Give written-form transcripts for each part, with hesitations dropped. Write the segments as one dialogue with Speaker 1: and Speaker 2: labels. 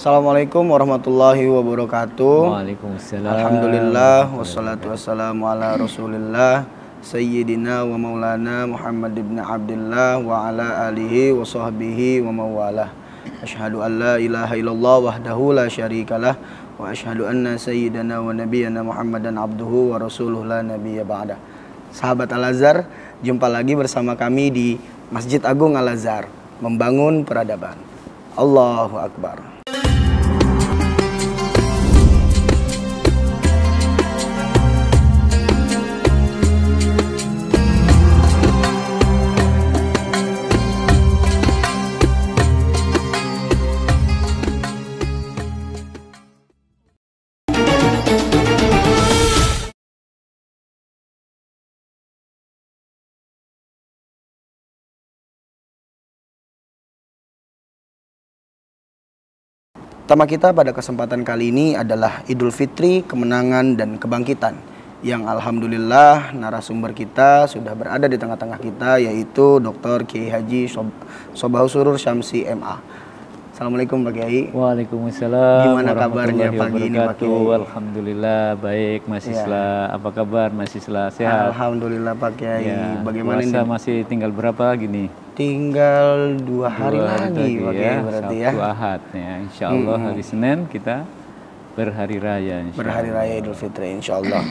Speaker 1: Assalamualaikum warahmatullahi wabarakatuh.
Speaker 2: Waalaikumsalam.
Speaker 1: Alhamdulillah wassalatu wassalamu ala Rasulillah Sayyidina wa maulana Muhammad ibn Abdillah wa ala alihi wa sahbihi wa mawalah. Asyhadu an la ilaha illallah wahdahu la syarikalah wa asyhadu anna sayyidana wa nabiyyana Muhammadan abduhu wa rasuluhu la nabiyya ba'dah. Sahabat Al-Azhar, jumpa lagi bersama kami di Masjid Agung Al-Azhar, membangun peradaban. Allahu Akbar. Tema kita pada kesempatan kali ini adalah Idul Fitri, kemenangan dan kebangkitan, yang alhamdulillah narasumber kita sudah berada di tengah-tengah kita, yaitu Dr. Kiai Haji Sobahus Surur Syamsi MA. Assalamualaikum Pak Kiai.
Speaker 2: Waalaikumsalam.
Speaker 1: Gimana kabarnya pagi ini Pak Kiai?
Speaker 2: Alhamdulillah baik Mas Isla. Apa kabar Mas Isla? Sehat?
Speaker 1: Alhamdulillah Pak Kiai.
Speaker 2: Ya,
Speaker 1: bagaimana
Speaker 2: puasa
Speaker 1: ini?
Speaker 2: masih tinggal berapa gini?
Speaker 1: Tinggal 2 hari lagi Pak Kiai, berarti ya.
Speaker 2: Sabtu Ahad ya. Insyaallah hari Senin kita berhari raya.
Speaker 1: Berhari raya Idul Fitri insyaallah.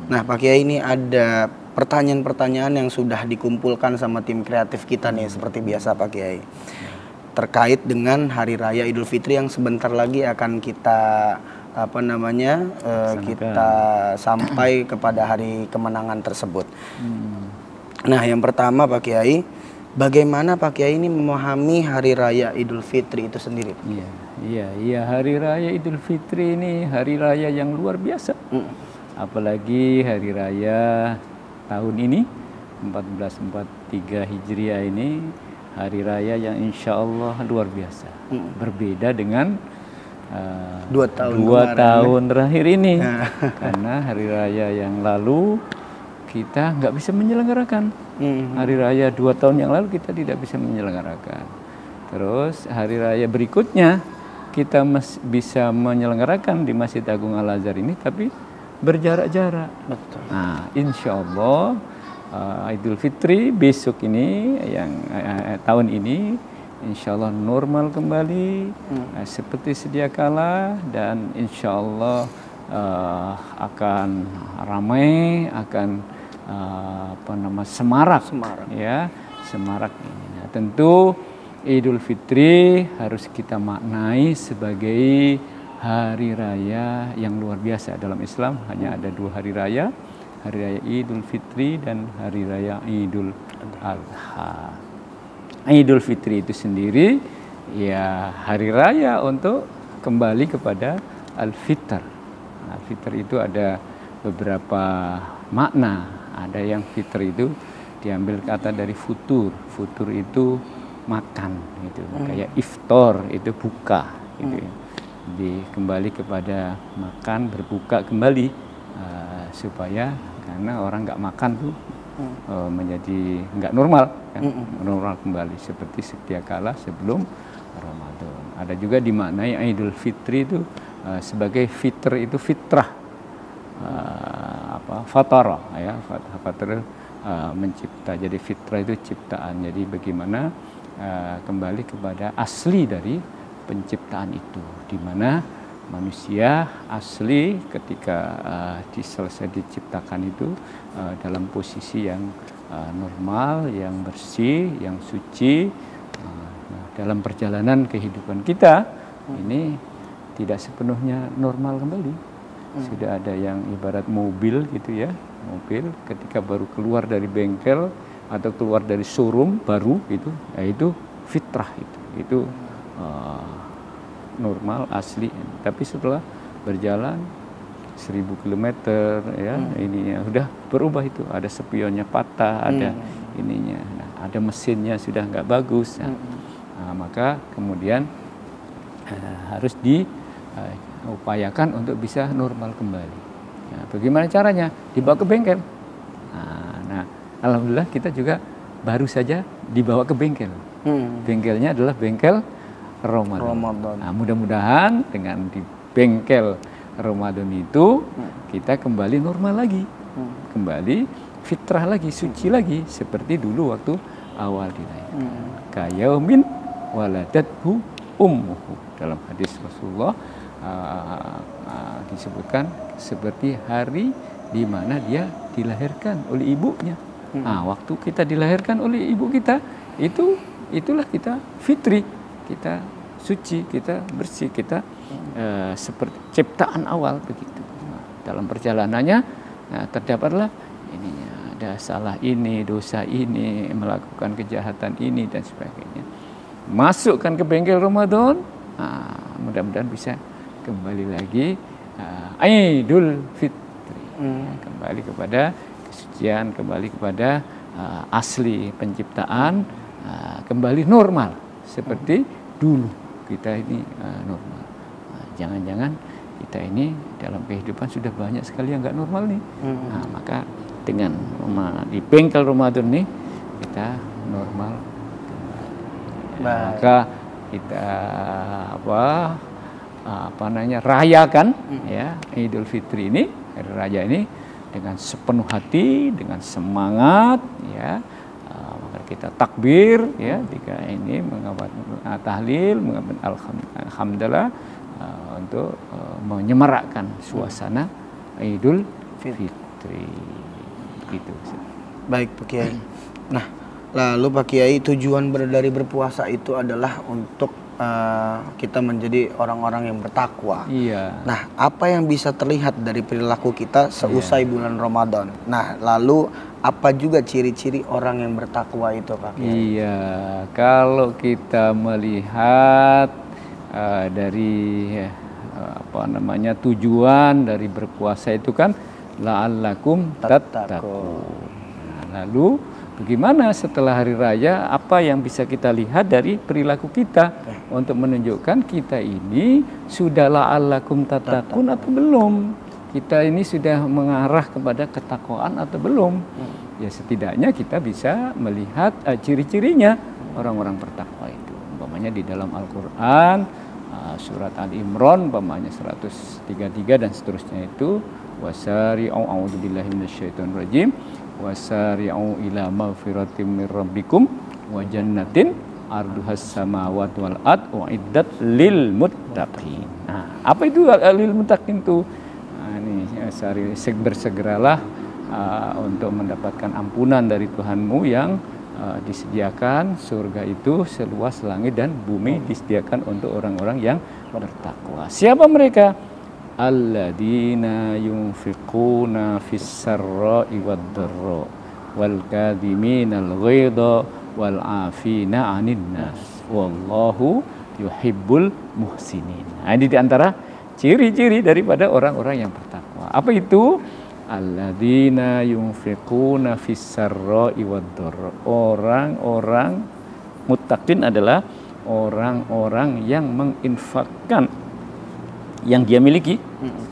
Speaker 1: Nah Pak Kiai, ini ada pertanyaan-pertanyaan yang sudah dikumpulkan sama tim kreatif kita nih, seperti biasa Pak Kiai, terkait dengan hari raya Idul Fitri yang sebentar lagi akan kita kita sampai kepada hari kemenangan tersebut. Nah yang pertama Pak Kiai, bagaimana Pak Kiai ini memahami hari raya Idul Fitri itu sendiri?
Speaker 2: Iya, hari raya Idul Fitri ini hari raya yang luar biasa. Apalagi hari raya tahun ini 1443 Hijriah ini hari raya yang insya Allah luar biasa. Berbeda dengan 2 tahun terakhir ini. Karena hari raya yang lalu kita nggak bisa menyelenggarakan. Hari raya 2 tahun yang lalu kita tidak bisa menyelenggarakan. Terus hari raya berikutnya kita bisa menyelenggarakan di Masjid Agung Al-Azhar ini, tapi berjarak-jarak.
Speaker 1: Betul.
Speaker 2: Nah, insya Allah Idul Fitri besok ini yang tahun ini insya Allah normal kembali seperti sedia kala, dan insya Allah akan ramai, akan semarak ya, semarak ini. Nah, tentu Idul Fitri harus kita maknai sebagai hari raya yang luar biasa. Dalam Islam hanya ada 2 hari raya, hari raya Idul Fitri dan hari raya Idul Adha. Idul Fitri itu sendiri ya hari raya untuk kembali kepada Al-Fitr. Al-Fitr itu ada beberapa makna. Ada yang fitr itu diambil kata dari futur. Futur itu makan gitu. Kayak iftar itu buka gitu. Kembali kepada makan, berbuka kembali supaya, karena orang nggak makan tuh menjadi nggak normal kan? Normal kembali seperti sedia kala sebelum Ramadan. Ada juga dimaknai Idul Fitri itu sebagai fitr itu fitrah, fatara ya, fatara mencipta. Jadi fitrah itu ciptaan. Jadi bagaimana kembali kepada asli dari penciptaan itu, di mana manusia asli ketika selesai diciptakan itu dalam posisi yang normal, yang bersih, yang suci. Dalam perjalanan kehidupan kita ini tidak sepenuhnya normal kembali. Sudah ada yang ibarat mobil gitu ya, mobil ketika baru keluar dari bengkel atau keluar dari showroom baru gitu, yaitu fitrah itu normal asli. Tapi setelah berjalan 1000 km ya, ininya sudah berubah, itu ada spionnya patah, ada ininya, ada mesinnya sudah nggak bagus. Maka kemudian harus diupayakan untuk bisa normal kembali. Nah, bagaimana caranya? Dibawa ke bengkel. Nah, alhamdulillah kita juga baru saja dibawa ke bengkel. Bengkelnya adalah bengkel Ramadan. Nah, mudah-mudahan dengan di bengkel Ramadan itu kita kembali normal lagi, kembali fitrah lagi, suci lagi seperti dulu waktu awal dilahirkan. Kayaumin waladathu ummuhu, dalam hadis Rasulullah disebutkan seperti hari di mana dia dilahirkan oleh ibunya. Nah, waktu kita dilahirkan oleh ibu kita, itulah kita fitri, kita suci, kita bersih, kita seperti ciptaan awal begitu. Nah, dalam perjalanannya terdapatlah ininya, ada salah ini, dosa ini, melakukan kejahatan ini dan sebagainya. Masukkan ke bengkel Ramadan, mudah-mudahan bisa kembali lagi Idul Fitri, kembali kepada kesucian, kembali kepada asli penciptaan, kembali normal seperti dulu kita ini normal. Jangan-jangan kita ini dalam kehidupan sudah banyak sekali yang nggak normal nih. Maka dengan di bengkel Ramadan nih kita normal. Maka kita rayakan ya Idul Fitri ini, hari raya ini dengan sepenuh hati, dengan semangat ya. Maka kita takbir ya jika ini mengabat tahlil, mengabat alhamdulillah untuk menyemarakkan suasana Idul Fitri. Gitu.
Speaker 1: Baik Pak Kiai. Nah, lalu Pak Kiai, tujuan dari berpuasa itu adalah untuk kita menjadi orang-orang yang bertakwa.
Speaker 2: Iya.
Speaker 1: Nah, apa yang bisa terlihat dari perilaku kita seusai bulan Ramadan? Nah, lalu apa juga ciri-ciri orang yang bertakwa itu, Pak Kiai?
Speaker 2: Iya, kalau kita melihat dari tujuan dari berpuasa itu kan la'allakum tattaqun. Nah, lalu bagaimana setelah hari raya, apa yang bisa kita lihat dari perilaku kita untuk menunjukkan kita ini sudah la'allakum tattaqun atau belum? Kita ini sudah mengarah kepada ketakwaan atau belum? Ya setidaknya kita bisa melihat ciri-cirinya orang-orang bertakwa itu. Umpamanya di dalam Al-Qur'an surat Al-Imran umpamanya 133 dan seterusnya itu wasari'u a'udzubillahi minasyaitonir rajim wasari'u ila maghfiratin mir rabbikum wa jannatin arduhas samawati wal ard uiddat lil muttaqin. Nah, apa itu lil muttaqin itu? Ini bersegeralah untuk mendapatkan ampunan dari Tuhanmu yang disediakan surga itu seluas langit dan bumi, disediakan untuk orang-orang yang bertakwa. Siapa mereka? Alladzina yunfiquna fis sarra'i wad dharra wal kadhiminal ghaidha wal 'afina 'anil nas wallahu yuhibbul muhsinin. Nah, ini di antara ciri-ciri daripada orang-orang yang bertakwa. Apa itu? Alladzina yunfiquna fis sarra'i wad dharra. Orang-orang muttaqin adalah orang-orang yang menginfakkan yang dia miliki,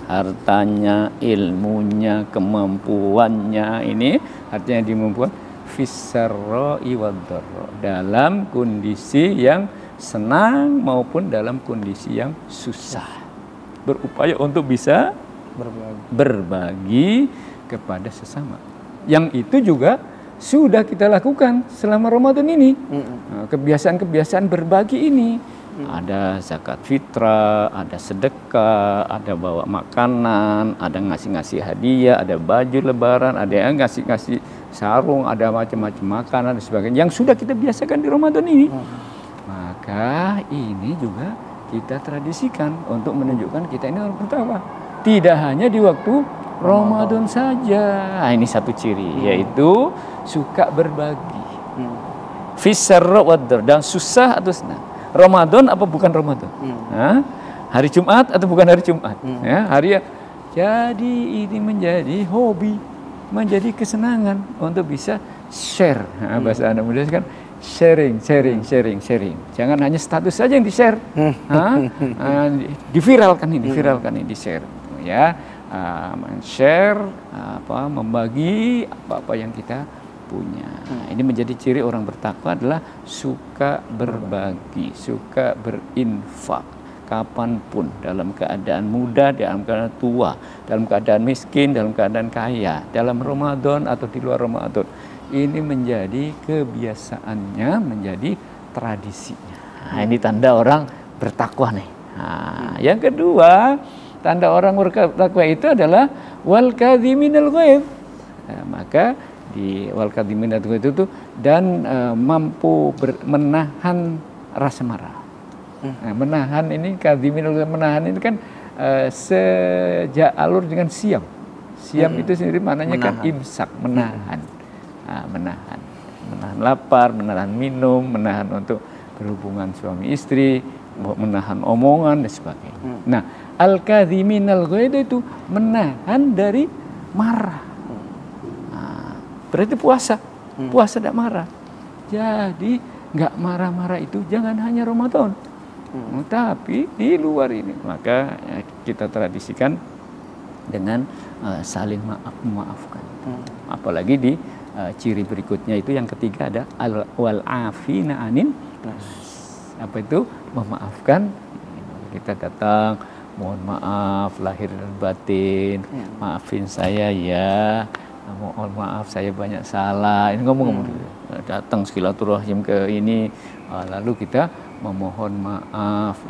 Speaker 2: hartanya, ilmunya, kemampuannya, ini artinya dimampuan fis sarra'i wad dharra, dalam kondisi yang senang maupun dalam kondisi yang susah, berupaya untuk bisa berbagi kepada sesama. Yang itu juga sudah kita lakukan selama Ramadan ini. Kebiasaan-kebiasaan berbagi ini. Ada zakat fitrah, ada sedekah, ada bawa makanan, ada ngasih-ngasih hadiah, ada baju lebaran, ada yang ngasih-ngasih sarung, ada macam-macam makanan dan sebagainya yang sudah kita biasakan di Ramadan ini. Maka ini juga kita tradisikan untuk menunjukkan kita ini orang bertakwa. Tidak hanya di waktu Ramadan saja. Nah, ini satu ciri, yaitu suka berbagi. Fisarra wadar, dan susah atau senang. Ramadan apa bukan Ramadan? Hari Jumat atau bukan hari Jumat? Ya, jadi ini menjadi hobi, menjadi kesenangan untuk bisa share. Bahasa anak muda kan sharing. Jangan hanya status saja yang di-share. Diviralkan ini, di-share. Ya, men-share membagi apa-apa yang kita punya. Ini menjadi ciri orang bertakwa adalah suka berbagi, suka berinfak kapanpun, dalam keadaan muda, dalam keadaan tua, dalam keadaan miskin, dalam keadaan kaya, dalam Ramadan atau di luar Ramadan. Ini menjadi kebiasaannya, menjadi tradisinya. Nah, ini tanda orang bertakwa nih. Nah, yang kedua, tanda orang bertakwa itu adalah wal kadhiminal ghaidh. Nah, maka di wal kadhiminal ghaidh itu dan mampu menahan rasa marah. Nah, menahan ini kadhiminal ghaidh, menahan ini kan sejak alur dengan siam. Siam itu sendiri maknanya kan imsak, menahan. Nah, menahan lapar, menahan minum, menahan untuk berhubungan suami istri, menahan omongan dan sebagainya. Nah, al-kadhiminal ghaidh itu menahan dari marah. Nah, berarti puasa tidak marah. Jadi nggak marah-marah itu jangan hanya Ramadan, tapi di luar ini. Maka kita tradisikan dengan saling memaafkan. Apalagi di ciri berikutnya itu yang ketiga ada wal afina anin. Apa itu? Memaafkan. Kita datang, mohon maaf lahir dan batin, maafin saya ya, mohon maaf saya banyak salah. Ini ngomong-ngomong datang silaturahim ke ini, lalu kita memohon maaf.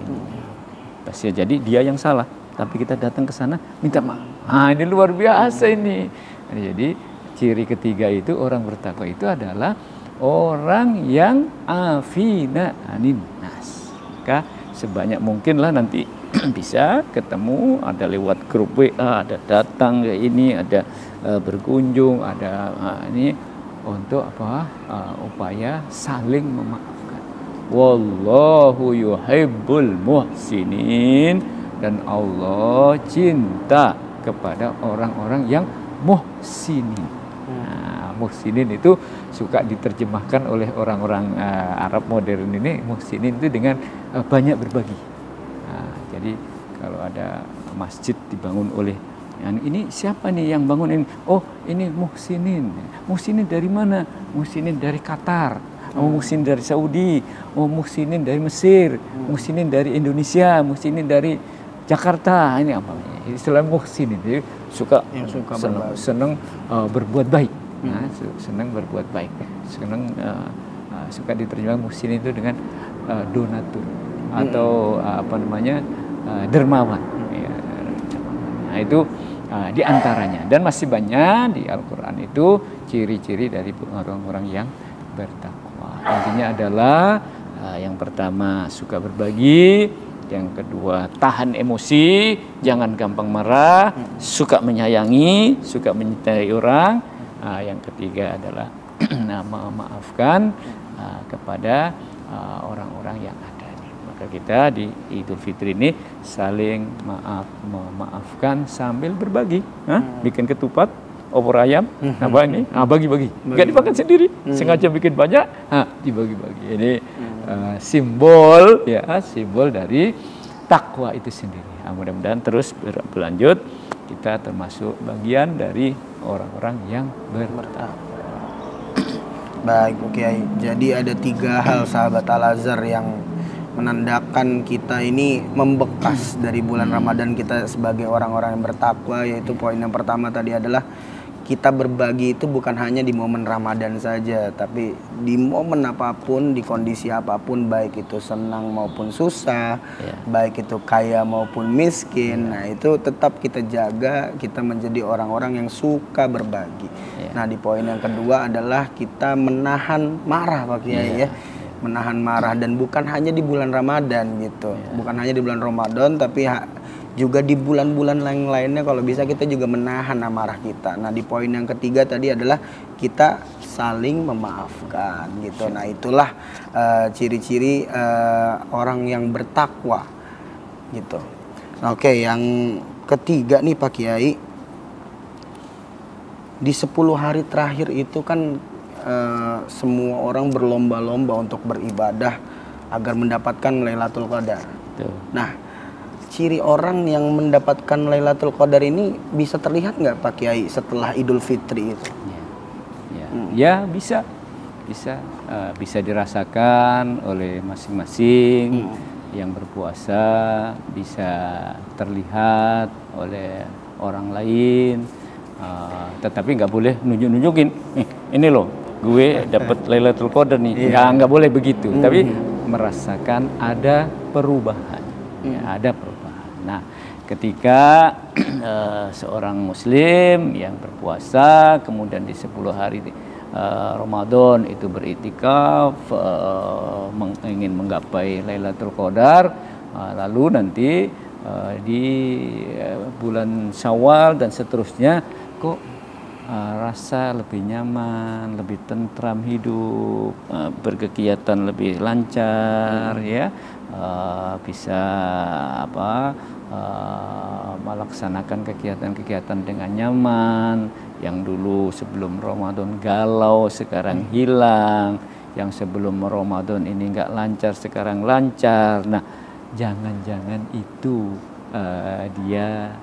Speaker 2: Pasti jadi dia yang salah, tapi kita datang ke sana minta maaf. Nah, ini luar biasa ini. Jadi ciri ketiga itu orang bertakwa itu adalah orang yang afina anin nas. Maka sebanyak mungkin lah nanti bisa ketemu, ada lewat grup WA, ada datang ke ini, ada berkunjung, ada ini untuk apa? Upaya saling memaafkan. Wallahu yuhibbul muhsinin, dan Allah cinta kepada orang-orang yang muhsinin. Nah, muhsinin itu suka diterjemahkan oleh orang-orang Arab modern ini, muhsinin itu dengan banyak berbagi. Nah, jadi kalau ada masjid dibangun oleh ini siapa nih yang bangun ini? Oh, ini muhsinin. Muhsinin dari mana? Muhsinin dari Qatar. Oh, muhsinin dari Saudi. Oh, muhsinin dari Mesir. Muhsinin dari Indonesia. Muhsinin dari Jakarta. Ini apa? Istilah muhsinin. Jadi senang berbuat baik. Nah, senang berbuat baik. Senang suka diterjemahkan muhsinin itu dengan donatur atau dermawan. Ya, nah, itu di antaranya, dan masih banyak di Al-Quran itu ciri-ciri dari orang-orang yang bertakwa. Intinya adalah yang pertama suka berbagi, yang kedua tahan emosi, jangan gampang marah, suka menyayangi, suka mencintai orang, yang ketiga adalah memaafkan kepada orang-orang yang ada. Maka kita di Idul Fitri ini saling memaafkan sambil berbagi. Bikin ketupat, opor ayam, apa ini? Bagi-bagi. Nggak dimakan sendiri, sengaja bikin banyak, dibagi-bagi. Ini simbol, ya, simbol dari takwa itu sendiri. Mudah-mudahan terus berlanjut, kita termasuk bagian dari orang-orang yang bertakwa.
Speaker 1: Baik, Kiai. Jadi ada 3 hal sahabat Al-Azhar yang menandakan kita ini membekas dari bulan Ramadan kita sebagai orang-orang yang bertakwa, yaitu poin yang pertama tadi adalah kita berbagi itu bukan hanya di momen Ramadan saja, tapi di momen apapun, di kondisi apapun, baik itu senang maupun susah, baik itu kaya maupun miskin. Nah, itu tetap kita jaga, kita menjadi orang-orang yang suka berbagi. Nah, di poin yang kedua adalah kita menahan marah, Pak Kiai, ya. Menahan marah, dan bukan hanya di bulan Ramadan gitu. Bukan hanya di bulan Ramadan, tapi juga di bulan-bulan lainnya kalau bisa kita juga menahan amarah kita. Nah, di poin yang ketiga tadi adalah kita saling memaafkan gitu. Nah, itulah ciri-ciri orang yang bertakwa gitu. Oke, yang ketiga nih Pak Kiai, di 10 hari terakhir itu kan semua orang berlomba-lomba untuk beribadah agar mendapatkan Lailatul Qadar. Nah, ciri orang yang mendapatkan Lailatul Qadar ini bisa terlihat nggak Pak Kiai setelah Idul Fitri itu?
Speaker 2: Ya bisa dirasakan oleh masing-masing yang berpuasa, bisa terlihat oleh orang lain, tetapi nggak boleh nunjukin, ini loh gue dapat Lailatul Qadar nih, nggak boleh begitu, tapi merasakan ada perubahan, ya, ada perubahan. Nah, ketika seorang Muslim yang berpuasa kemudian di 10 hari Ramadan itu beriktikaf, ingin menggapai Lailatul Qadar, lalu nanti di bulan Syawal dan seterusnya kok rasa lebih nyaman, lebih tentram hidup, berkegiatan lebih lancar, ya, bisa melaksanakan kegiatan-kegiatan dengan nyaman. Yang dulu sebelum Ramadan galau sekarang hilang, yang sebelum Ramadan ini nggak lancar sekarang lancar. Nah, jangan-jangan itu dia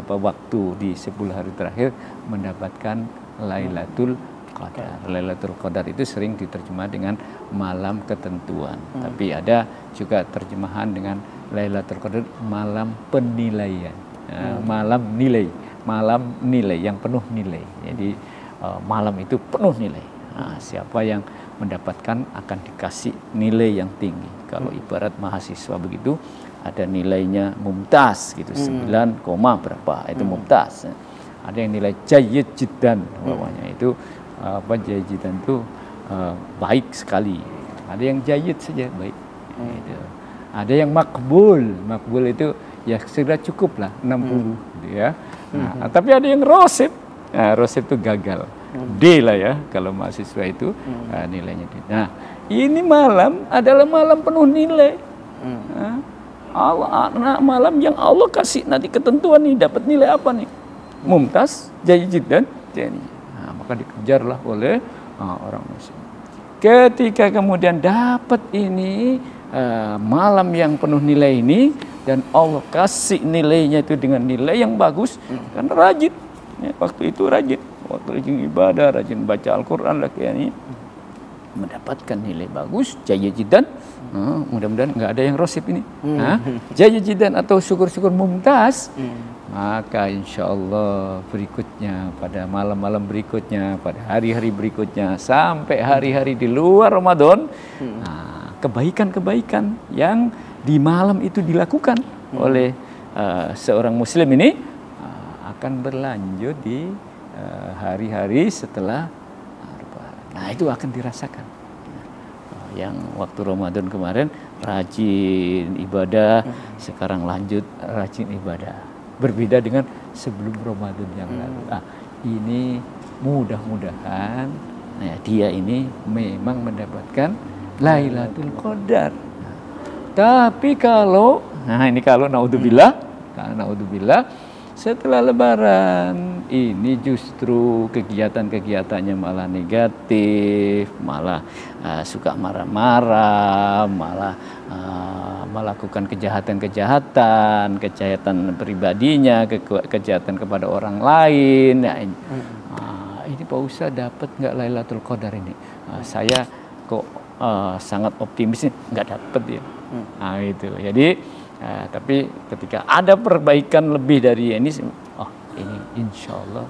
Speaker 2: waktu di 10 hari terakhir mendapatkan Lailatul Qadar. Lailatul Qadar itu sering diterjemah dengan malam ketentuan, tapi ada juga terjemahan dengan Lailatul Qadar malam penilaian, malam nilai yang penuh nilai. Jadi malam itu penuh nilai. Nah, siapa yang mendapatkan akan dikasih nilai yang tinggi. Kalau ibarat mahasiswa begitu, ada nilainya mumtaz gitu, 9, berapa itu mumtaz. Ada yang nilai jayyid jiddan, namanya itu jayyid jiddan itu baik sekali. Ada yang jayyid saja baik. Gitu. Ada yang makbul itu ya sudah cukup lah 60 gitu ya. Nah, tapi ada yang rosid. Nah, rosid itu gagal. D lah ya kalau mahasiswa itu nilainya D. Nah, ini malam adalah malam penuh nilai. Malam yang Allah kasih nanti ketentuan nih, dapat nilai apa nih? Mumtaz, jayyid jiddan, nah, maka dikejarlah oleh orang muslim. Ketika kemudian dapat ini malam yang penuh nilai ini dan Allah kasih nilainya itu dengan nilai yang bagus, kan rajin. Ya, waktu itu rajin ibadah, rajin baca Al-Quran lah kayaknya. Mendapatkan nilai bagus, jayyid jiddan. Mudah-mudahan nggak ada yang rosib ini. Jayyid jiddan atau syukur-syukur mumtaz. Maka insya Allah berikutnya, pada malam-malam berikutnya, pada hari-hari berikutnya, sampai hari-hari di luar Ramadan, kebaikan-kebaikan yang di malam itu dilakukan oleh seorang muslim ini akan berlanjut di hari-hari setelah. Nah, itu akan dirasakan. Yang waktu Ramadan kemarin rajin ibadah, sekarang lanjut rajin ibadah. Berbeda dengan sebelum Ramadan yang lalu. Ini mudah-mudahan dia ini memang mendapatkan Lailatul Qadar. Tapi kalau naudzubillah, setelah Lebaran ini justru kegiatan-kegiatannya malah negatif, malah suka marah-marah, malah melakukan kejahatan pribadinya, kejahatan kepada orang lain. Nah, ini Pak Ustadz dapat nggak Lailatul Qadar ini? Saya kok sangat optimis nih, nggak dapat ya. Nah, itu. Jadi tapi ketika ada perbaikan lebih dari ini, ini insya Allah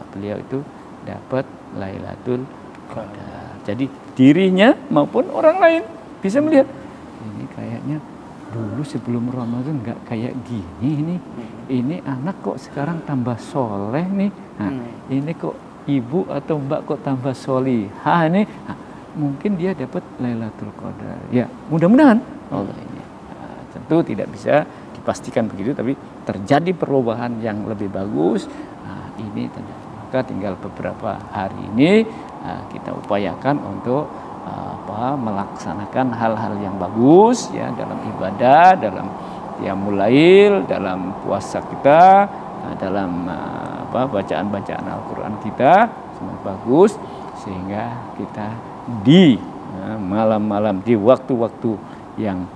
Speaker 2: beliau itu dapat Lailatul Qadar. Jadi dirinya maupun orang lain bisa melihat, ini kayaknya dulu sebelum Ramadan nggak kayak gini ini anak kok sekarang tambah soleh nih. Nah, ini kok ibu atau mbak kok tambah solihah nih. Mungkin dia dapat Lailatul Qadar. Ya, mudah-mudahan Allah ini. Tentu tidak bisa dipastikan begitu, tapi terjadi perubahan yang lebih bagus. Nah, ini maka tinggal beberapa hari ini kita upayakan untuk melaksanakan hal-hal yang bagus ya dalam ibadah, dalam qiyamul lail, dalam puasa kita, dalam bacaan-bacaan Al-Qur'an kita semua bagus, sehingga kita di malam-malam, di waktu-waktu yang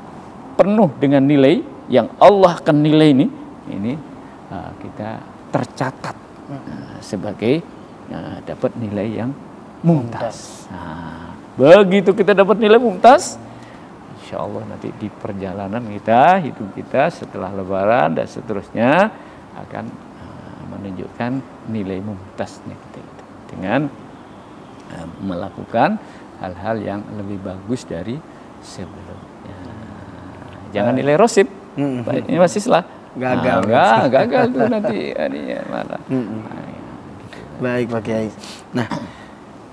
Speaker 2: penuh dengan nilai yang Allah akan nilai ini kita tercatat sebagai dapat nilai yang mumtaz. Nah, begitu kita dapat nilai mumtaz, insya Allah nanti di perjalanan kita, hidup kita setelah Lebaran dan seterusnya akan menunjukkan nilai mumtaznya kita itu dengan melakukan hal-hal yang lebih bagus dari sebelumnya. Jangan nilai rosib, ini masih salah. Gagal tuh nanti malah.
Speaker 1: Baik Pak Kiai. Nah,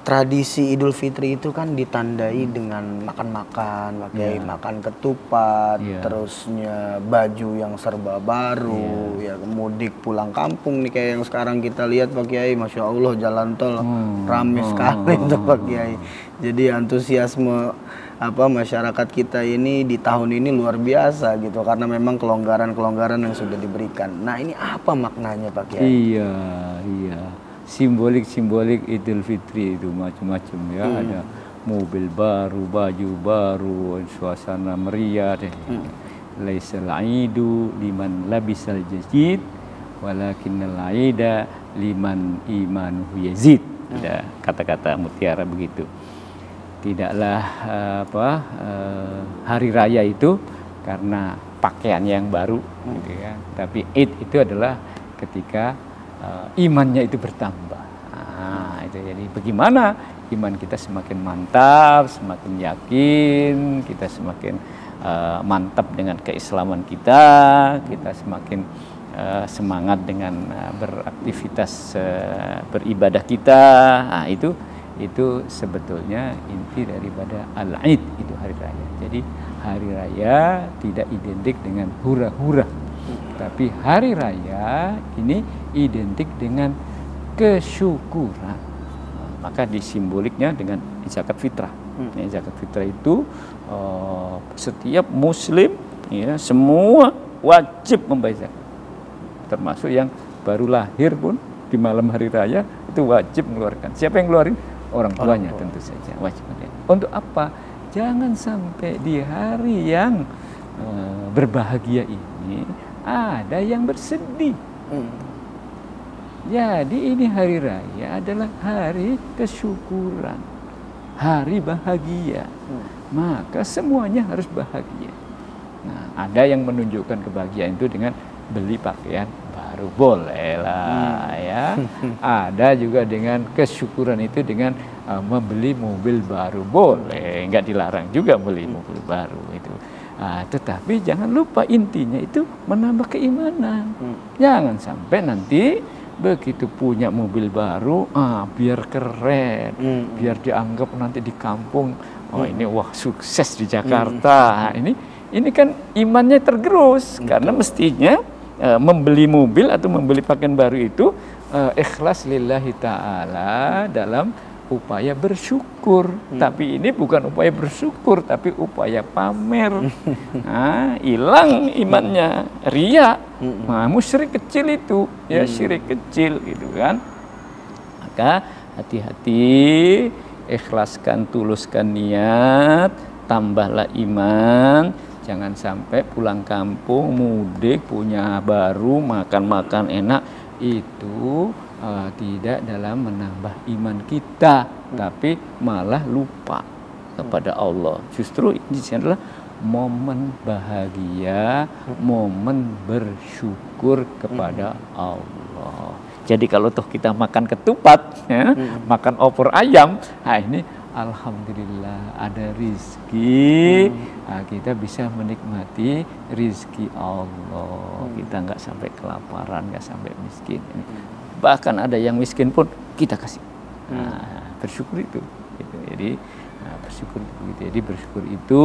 Speaker 1: tradisi Idul Fitri itu kan ditandai dengan makan-makan, Pak Kiai, makan ketupat, terusnya baju yang serba baru, ya mudik pulang kampung nih kayak yang sekarang kita lihat Pak Kiai, Masya Allah jalan tol ramai sekali tuh Pak Kiai. Jadi antusiasme masyarakat kita ini di tahun ini luar biasa gitu karena memang kelonggaran-kelonggaran yang sudah diberikan. Nah, ini apa maknanya Pak Kiai?
Speaker 2: Iya. Simbolik Idul Fitri itu macam-macam ya. Ada mobil baru, baju baru, suasana meriah deh. Laisal aidu liman labisal jadid walakinnal aida liman imanuhu yazid. Ada kata-kata mutiara begitu. Tidaklah hari raya itu karena pakaian yang baru gitu ya. Tapi Id itu adalah ketika imannya itu bertambah. Nah, itu jadi bagaimana iman kita semakin mantap, semakin yakin, kita semakin mantap dengan keislaman kita semakin semangat dengan beraktivitas beribadah kita. Nah, itu sebetulnya inti daripada al-Id, itu hari raya. Jadi hari raya tidak identik dengan hura-hura. Tapi hari raya ini identik dengan kesyukuran. Maka disimboliknya dengan zakat fitrah. Zakat fitrah itu setiap muslim ya semua wajib membayar zakat. Termasuk yang baru lahir pun di malam hari raya itu wajib mengeluarkan. Siapa yang ngeluarin? Orang tuanya tentu saja wajib. Untuk apa? Jangan sampai di hari yang berbahagia ini ada yang bersedih. Jadi ini hari raya adalah hari kesyukuran, hari bahagia. Maka semuanya harus bahagia. Nah, ada yang menunjukkan kebahagiaan itu dengan beli pakaian baru, boleh lah ya. Ada juga dengan kesyukuran itu dengan membeli mobil baru, boleh, nggak dilarang juga beli mobil baru itu. Tetapi jangan lupa intinya itu menambah keimanan. Jangan sampai nanti begitu punya mobil baru, biar keren, biar dianggap nanti di kampung, ini wah sukses di Jakarta. Ini kan imannya tergerus. Karena mestinya membeli mobil atau membeli pakaian baru itu ikhlas lillahi ta'ala dalam upaya bersyukur. Tapi ini bukan upaya bersyukur, tapi upaya pamer. Hilang imannya, riya. Musyrik kecil itu, ya syirik kecil gitu kan. Maka hati-hati, ikhlaskan, tuluskan niat, tambahlah iman. Jangan sampai pulang kampung, mudik, punya baru, makan-makan enak, itu tidak dalam menambah iman kita, tapi malah lupa kepada Allah. Justru ini adalah momen bahagia, momen bersyukur kepada Allah. Jadi kalau toh kita makan ketupat, ya, makan opor ayam, ini alhamdulillah ada rizki, kita bisa menikmati rizki Allah. Kita nggak sampai kelaparan, nggak sampai miskin. Bahkan ada yang miskin pun kita kasih. Bersyukur itu. Gitu. Jadi bersyukur itu. Jadi bersyukur itu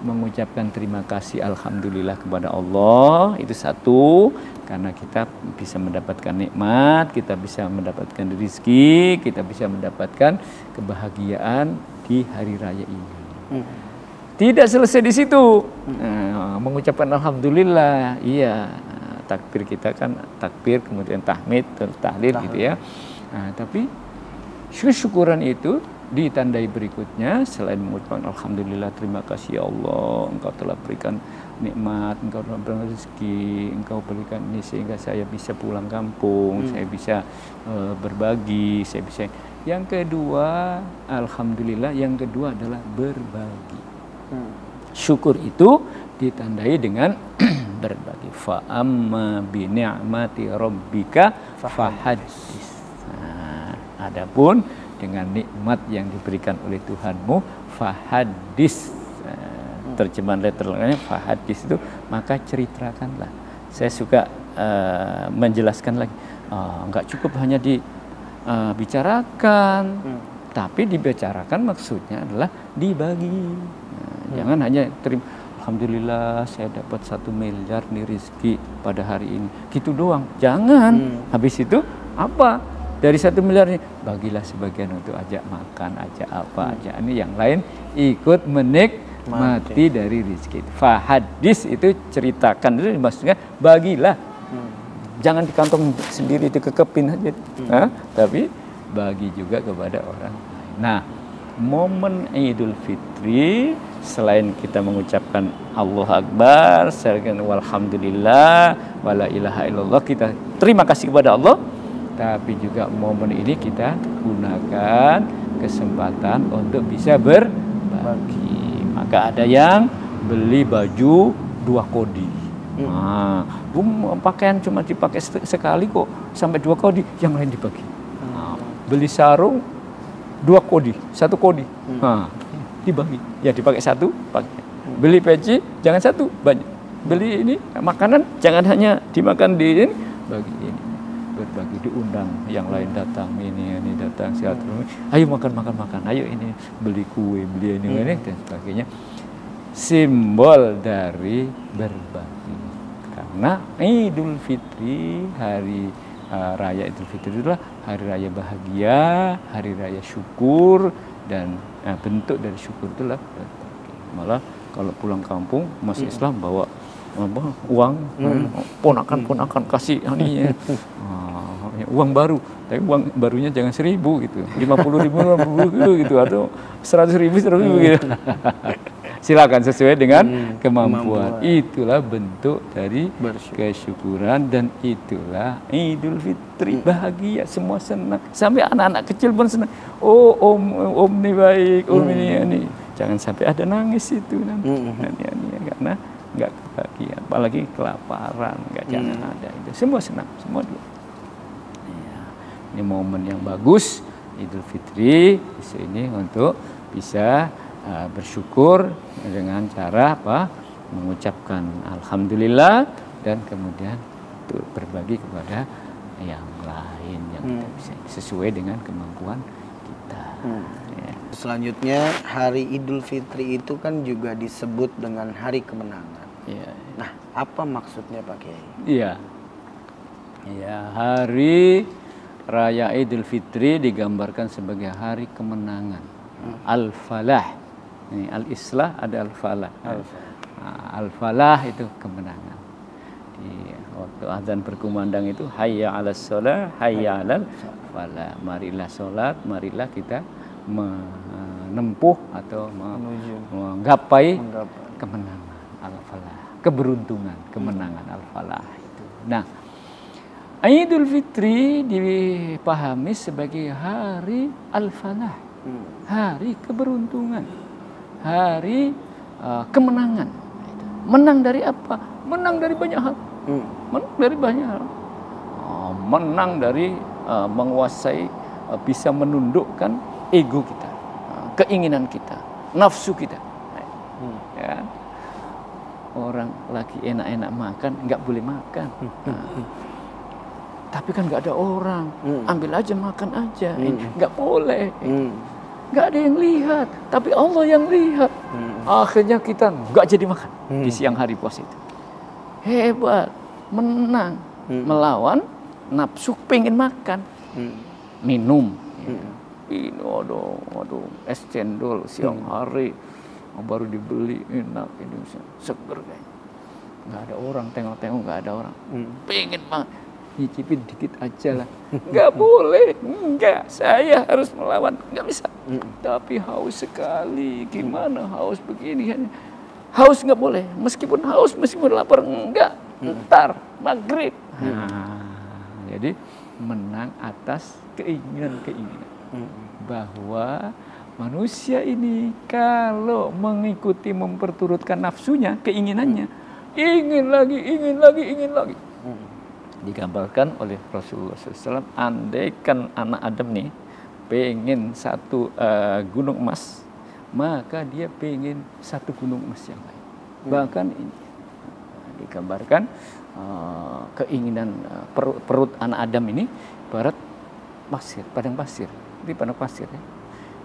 Speaker 2: mengucapkan terima kasih alhamdulillah kepada Allah, itu satu, karena kita bisa mendapatkan nikmat, kita bisa mendapatkan rezeki, kita bisa mendapatkan kebahagiaan di hari raya ini. Tidak selesai di situ. Mengucapkan alhamdulillah, iya, takbir kita kan takbir, kemudian tahmid, tahlil gitu ya. Tapi syukuran itu ditandai berikutnya selain mengucapkan alhamdulillah, terima kasih ya Allah, Engkau telah berikan nikmat, Engkau telah berikan rezeki, Engkau berikan ini sehingga saya bisa pulang kampung, saya bisa berbagi, saya bisa. Yang kedua, alhamdulillah, yang kedua adalah berbagi. Syukur itu ditandai dengan berbagi. Fa amma bi ni'mati rabbika fahaddits. Nah, adapun dengan nikmat yang diberikan oleh Tuhanmu, fahaddits. Terjemahan letternya fahaddits itu maka ceritakanlah. Saya suka menjelaskan lagi. Enggak cukup hanya dibicarakan, tapi dibicarakan maksudnya adalah dibagi. Jangan hanya terima, alhamdulillah saya dapat 1 miliar nih rezeki pada hari ini, gitu doang. Jangan. Habis itu apa? Dari 1 miliarnya bagilah sebagian untuk ajak makan, ajak apa, ajak ini yang lain ikut menikmati dari rezeki itu. Fahaddits itu ceritakan, itu maksudnya bagilah. Jangan di kantong sendiri dikekepin aja. Tapi bagi juga kepada orang lain. Nah, momen Idul Fitri selain kita mengucapkan Allahu Akbar, serkan walhamdulillah, wala ilaha illallah, kita terima kasih kepada Allah, tapi juga momen ini kita gunakan kesempatan untuk bisa berbagi. Maka ada yang beli baju 2 kodi. Nah, pakaian cuma dipakai sekali kok, sampai 2 kodi, yang lain dibagi. Nah, beli sarung 2 kodi, 1 kodi. Nah, dibagi. Ya dipakai 1, pakai. Beli peci jangan 1, banyak. Beli ini makanan jangan hanya dimakan di ini, bagi ini. Berbagi, diundang yang lain datang, ini datang, silaturahmi. Ayo makan. Ayo ini beli kue, beli ini dan sebagainya. Simbol dari berbagi. Karena Idul Fitri, hari raya Idul Fitri itulah hari raya bahagia, hari raya syukur, dan bentuk dari syukur itulah berbagi. Malah kalau pulang kampung masih Islam bawa uang, ponakan kasih ini uang baru, tapi uang barunya jangan 1.000 gitu, 50.000 gitu, atau 100.000 gitu. Silakan sesuai dengan kemampuan. Itulah bentuk dari kesyukuran, dan itulah Idul Fitri. Bahagia, semua senang, sampai anak-anak kecil pun senang. Oh, om nih baik, om ini. Jangan sampai ada nangis itu nanti. Karena nggak kebahagiaan, apalagi kelaparan, jangan ada itu. Semua senang, semua dulu. Ya, ini momen yang bagus Idul Fitri di sini untuk bisa bersyukur dengan cara apa? Mengucapkan alhamdulillah, dan kemudian untuk berbagi kepada yang lain yang kita bisa sesuai dengan kemampuan kita. Ya.
Speaker 1: Selanjutnya, hari Idul Fitri itu kan juga disebut dengan hari kemenangan.
Speaker 2: Ya.
Speaker 1: Nah, apa maksudnya Pak Kiai?
Speaker 2: Iya. Ya, hari raya Idul Fitri digambarkan sebagai hari kemenangan. Al-falah. Ini al-islah, ada al-falah. Al-falah itu kemenangan. Di waktu azan berkumandang itu hayya 'alas shalah, hayya 'alal falah. Marilah salat, marilah kita menempuh atau menggapai kemenangan, al-falah. Keberuntungan, kemenangan, al-falah itu. Nah, Idul Fitri dipahami sebagai hari al-falah. Hari keberuntungan, hari kemenangan. Menang dari apa? Menang dari banyak hal. Menang dari banyak hal. Menang dari menguasai, bisa menundukkan ego kita, keinginan kita, nafsu kita. Ya. Orang lagi enak-enak makan, nggak boleh makan. Tapi kan nggak ada orang, ambil aja makan aja, nggak boleh. Nggak ada yang lihat, tapi Allah yang lihat. Akhirnya kita nggak jadi makan di siang hari puasa itu. Hebat, menang, melawan nafsu pengen makan, minum. Ini aduh, es cendol siang hari baru dibeli, enak ini, seger kayaknya. Nggak ada orang, tengok-tengok nggak ada orang. Pengen banget. nyicipin dikit aja lah. Nggak boleh, nggak. Saya harus melawan, nggak bisa. Tapi haus sekali, gimana haus begini? Haus nggak boleh, meskipun haus, meskipun lapar, enggak. Ntar maghrib. Jadi menang atas keinginan-keinginan. Bahwa manusia ini kalau mengikuti memperturutkan nafsunya, keinginannya, ingin lagi. Digambarkan oleh Rasulullah SAW, andaikan anak Adam nih pengen satu gunung emas, maka dia pengen satu gunung emas yang lain. Bahkan ini digambarkan keinginan perut anak Adam ini ibarat pasir, padang pasir. Di padang pasir ya.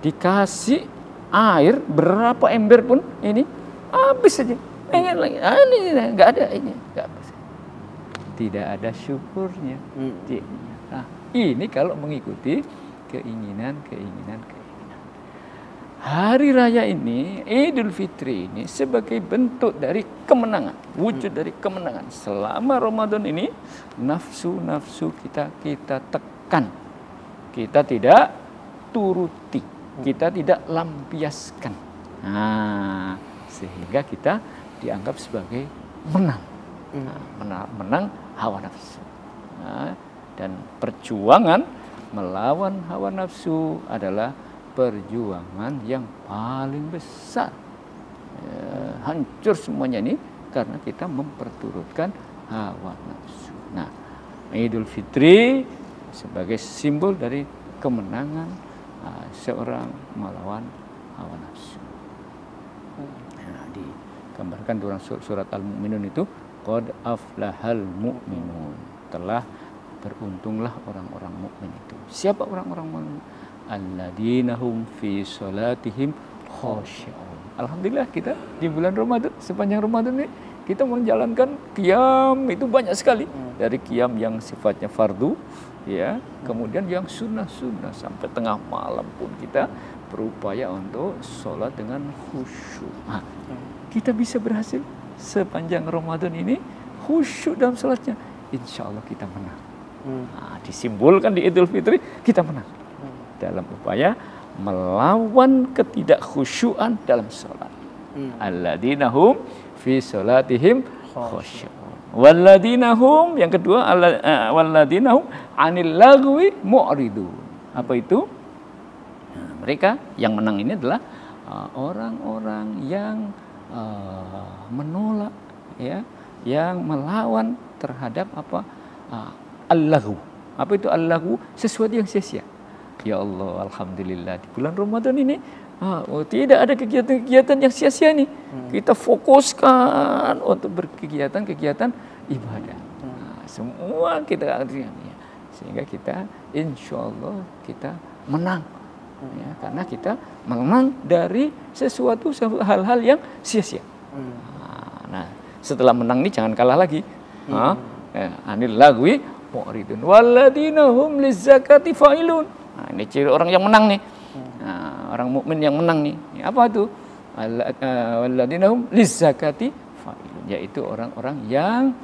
Speaker 2: Dikasih air berapa ember pun ini habis saja. Pengen lagi. Ini nggak ada ini, nggak habis. Tidak ada syukurnya. Nah, ini kalau mengikuti keinginan. Hari raya ini, Idul Fitri ini sebagai bentuk dari kemenangan, wujud dari kemenangan. Selama Ramadan ini, nafsu-nafsu kita tekan. Kita tidak turuti, kita tidak lampiaskan. Nah, sehingga kita dianggap sebagai menang. Menang hawa nafsu. Nah, dan perjuangan melawan hawa nafsu adalah perjuangan yang paling besar. Hancur semuanya ini karena kita memperturutkan hawa nafsu. Nah, Idul Fitri sebagai simbol dari kemenangan seorang melawan hawa nafsu. Nah, digambarkan dalam surat Al-Mu'minun itu, qad aflahal mu'minun, telah beruntunglah orang-orang mukmin itu. Siapa orang-orang mukmin? Alladzina hum fi salatihim khashi'un. Alhamdulillah kita di bulan Ramadan, sepanjang Ramadan ini kita menjalankan qiyam itu banyak sekali. Dari qiyam yang sifatnya fardu, ya, kemudian yang sunnah-sunnah sampai tengah malam pun kita berupaya untuk sholat dengan khusyuk. Nah, kita bisa berhasil sepanjang Ramadan ini khusyuk dalam sholatnya. Insya Allah kita menang. Nah, disimbolkan di Idul Fitri kita menang dalam upaya melawan ketidakkhusyuan dalam sholat. Alladzina hum fi sholatihim khashi'un. Walladzina hum, yang kedua, walladzina hum 'anil lagwi mu'ridun. Apa itu? Nah, mereka yang menang ini adalah orang-orang yang menolak, ya, yang melawan terhadap apa? Al-laghu. Apa itu al-laghu? Sesuatu yang sia-sia. Ya Allah, alhamdulillah di bulan Ramadan ini tidak ada kegiatan-kegiatan yang sia-sia nih. Kita fokuskan untuk berkegiatan-kegiatan ibadah. Semua kita artinya, sehingga kita insya Allah kita menang. Ya, karena kita menang dari sesuatu hal-hal yang sia-sia. Nah, setelah menang ini jangan kalah lagi. Anil lagwi mu'ridun walladzina hum lizzakati fa'ilun. Nah, ini ciri orang yang menang nih. Nah, orang mukmin yang menang nih. Apa itu? Walladzina hum lizzakati fa'ilun, yaitu orang-orang yang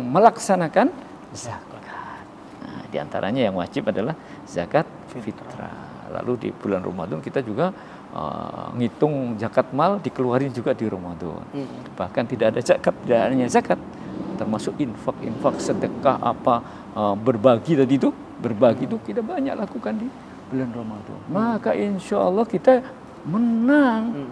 Speaker 2: melaksanakan zakat. Nah, di antaranya yang wajib adalah zakat fitrah. Lalu di bulan Ramadan kita juga ngitung zakat mal dikeluarin juga di Ramadan. Bahkan tidak ada zakat, tidak hanya zakat, termasuk infak, sedekah, berbagi tadi itu. Berbagi itu kita banyak lakukan di bulan Ramadan. Maka insya Allah kita menang.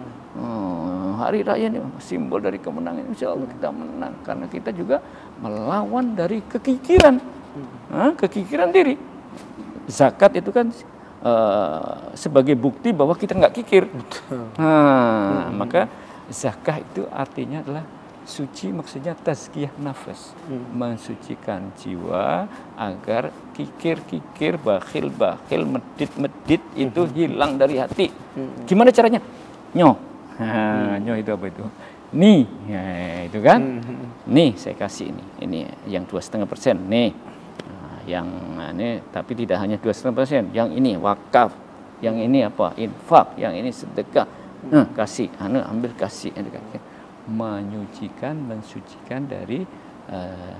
Speaker 2: Hari raya ini simbol dari kemenangan. Insya Allah kita menang karena kita juga melawan dari kekikiran, kekikiran diri. Zakat itu kan sebagai bukti bahwa kita nggak kikir. Maka zakah itu artinya adalah suci, maksudnya tazkiyah nafas, mensucikan jiwa agar kikir-kikir, bakhil-bakhil, medit-medit itu hilang dari hati. Gimana caranya? Nyoh itu apa itu? Nih, ya, itu kan? Nih saya kasih ini yang 2,5%. Nih, yang ini tapi tidak hanya 2,5%. Yang ini wakaf, yang ini apa? Infak, yang ini sedekah. Kasih, ambil kasih. Mensucikan dari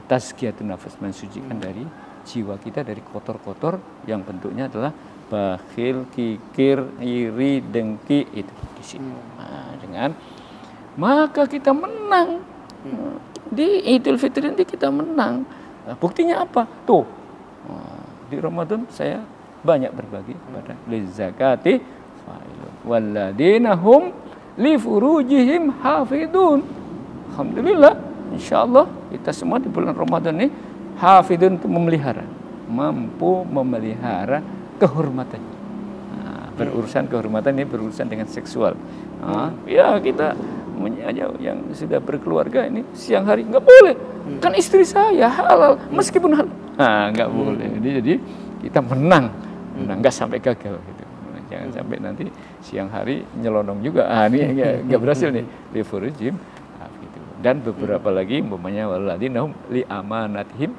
Speaker 2: tazkiyatun nafas, mensucikan dari jiwa kita dari kotor-kotor yang bentuknya adalah bakhil, kikir, iri, dengki, itu di sini. Nah, dengan maka kita menang di Idul Fitri nanti, kita menang. Nah, buktinya apa? Tuh, di Ramadan saya banyak berbagi kepada lizakati fa'ilun walladzina hum li furujihim hafidun. Alhamdulillah, insyaallah kita semua di bulan Ramadan ini hafidun, untuk memelihara, mampu memelihara kehormatan. Nah, berurusan kehormatan ini berurusan dengan seksual. Nah, ya kita yang sudah berkeluarga ini siang hari nggak boleh, kan istri saya halal meskipun halal. Nah, nggak boleh. Jadi kita menang nggak sampai gagal gitu. Jangan sampai nanti siang hari nyelonong juga. Ini nggak berhasil nih. Li furujim gitu. Dan beberapa lagi umpamanya waladinahum li amanatihim,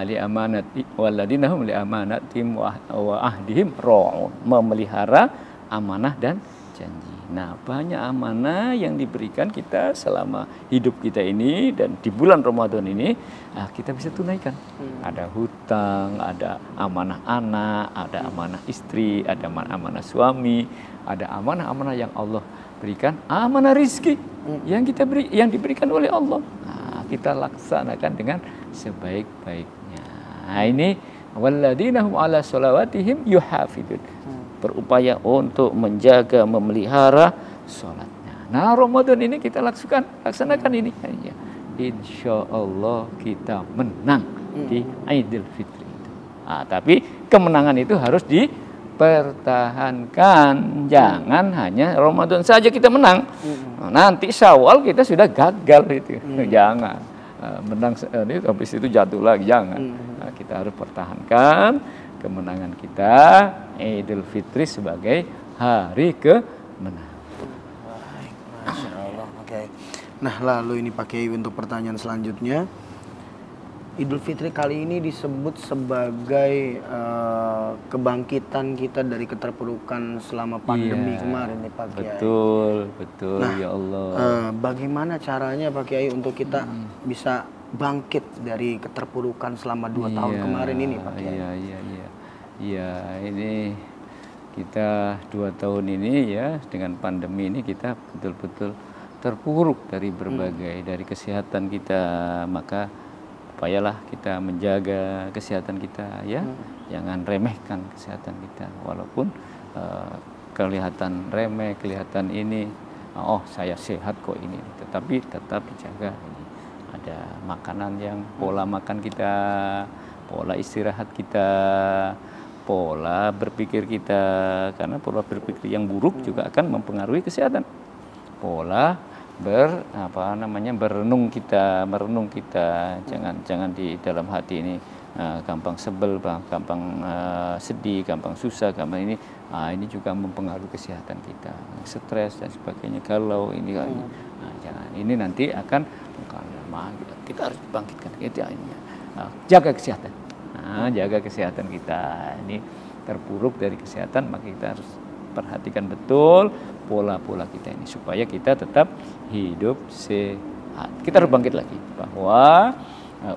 Speaker 2: li amanati waladinahum li amanatihim wa ahdihim ra'un, memelihara amanah dan janji. Nah, banyak amanah yang diberikan kita selama hidup kita ini, dan di bulan Ramadan ini kita bisa tunaikan. Ada hutang, ada amanah anak, ada amanah istri, ada amanah suami, ada amanah-amanah yang Allah berikan, amanah rizki yang diberikan oleh Allah. Nah, kita laksanakan dengan sebaik-baiknya. Nah, ini walladzina hum ala sholawatihim yuhafidun, berupaya untuk menjaga, memelihara sholatnya. Nah, Ramadan ini kita laksanakan ini. Ya, insya Allah kita menang di Idul Fitri itu. Tapi kemenangan itu harus dipertahankan. Jangan hanya Ramadan saja kita menang. Nanti Syawal kita sudah gagal itu. Jangan menang habis itu jatuh lagi. Jangan. Kita harus pertahankan kemenangan kita Idul Fitri sebagai hari kemenangan.
Speaker 1: Masya Allah. Oke. Nah, lalu ini Pak Kiai untuk pertanyaan selanjutnya. Idul Fitri kali ini disebut sebagai kebangkitan kita dari keterpurukan selama pandemi kemarin nih Pak Kiai.
Speaker 2: Betul nah, ya Allah.
Speaker 1: Bagaimana caranya Pak Kiai untuk kita bisa bangkit dari keterpurukan selama 2 tahun kemarin ini Pak Kiai?
Speaker 2: Iya, ini kita 2 tahun ini ya, dengan pandemi ini kita betul-betul terpuruk dari berbagai, dari kesehatan kita. Maka upayalah kita menjaga kesehatan kita ya. Jangan remehkan kesehatan kita, walaupun kelihatan remeh, kelihatan ini, oh saya sehat kok ini, tetapi tetap dijaga ini. Ada makanan yang pola makan kita, pola istirahat kita, pola berpikir kita, karena pola berpikir yang buruk juga akan mempengaruhi kesehatan. Pola merenung kita, jangan di dalam hati ini gampang sebel, gampang sedih, gampang susah, gampang ini. Ini juga mempengaruhi kesehatan kita, stres dan sebagainya. Kalau ini jangan, ini nanti akan kita harus bangkitkan kita ini. Jaga kesehatan. Jaga kesehatan kita. Ini terpuruk dari kesehatan, maka kita harus perhatikan betul pola-pola kita ini supaya kita tetap hidup sehat. Kita harus bangkit lagi bahwa